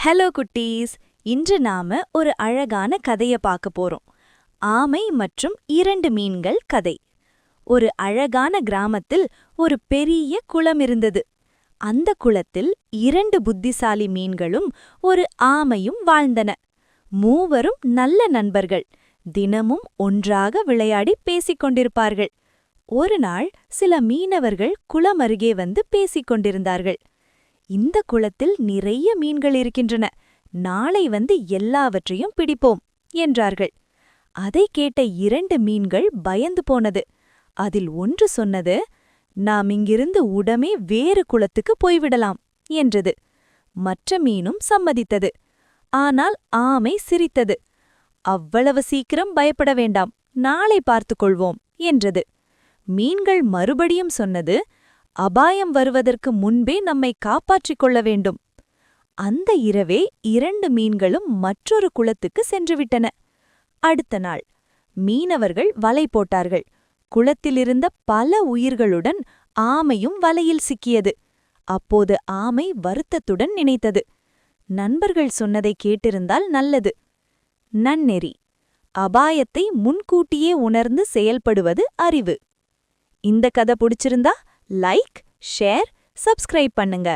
Hello குட்டீஸ். இன்று நாம ஒரு அழகான கதைய பார்க்க போறோம். ஆமை மற்றும் 2 மீன்கள் கதை. ஒரு அழகான கிராமத்தில் ஒரு பெரிய குளம் இருந்தது. அந்த குளத்தில் 2 புத்திசாலி மீன்களும் ஒரு ஆமையும் வாழ்ந்தன. மூவரும் நல்ல நண்பர்கள். தினமும் ஒன்றாக விளையாடி பேசிக் கொண்டிருப்பார்கள். ஒரு நாள் சில மீனவர்கள் குளம் அருகே வந்து பேசிக் கொண்டிருந்தார்கள். இந்த குளத்தில் நிறைய மீன்கள் இருக்கின்றன. நாளை வந்து எல்லாவற்றையும் பிடிப்போம் என்றார்கள். அதை கேட்ட 2 மீன்கள் பயந்து போனது. அதில் ஒன்று சொன்னது, நாம் இங்கிருந்து உடனே வேறு குளத்துக்கு போய்விடலாம் என்றது. மற்ற மீனும் சம்மதித்தது. ஆனால் ஆமை சிரித்தது. அவ்வளவு சீக்கிரம் பயப்பட வேண்டாம், நாளை பார்த்துக்கொள்வோம் என்றது. மீன்கள் மறுபடியும் சொன்னது, அபாயம் வருவதற்கு முன்பே நம்மை காப்பாற்றிக் கொள்ள வேண்டும். அந்த இரவே 2 மீன்களும் மற்றொரு குளத்துக்கு சென்றுவிட்டன. அடுத்த நாள் மீனவர்கள் வலை போட்டார்கள். குளத்திலிருந்த பல உயிர்களுடன் ஆமையும் வலையில் சிக்கியது. அப்போது ஆமை வருத்தத்துடன் நினைத்தது, நண்பர்கள் சொன்னதை கேட்டிருந்தால் நல்லது. நன்னெறி: அபாயத்தை முன்கூட்டியே உணர்ந்து செயல்படுவது அறிவு. இந்த கதை பிடிச்சிருந்தா லைக், ஷேர், சப்ஸ்கிரைப் பண்ணுங்க.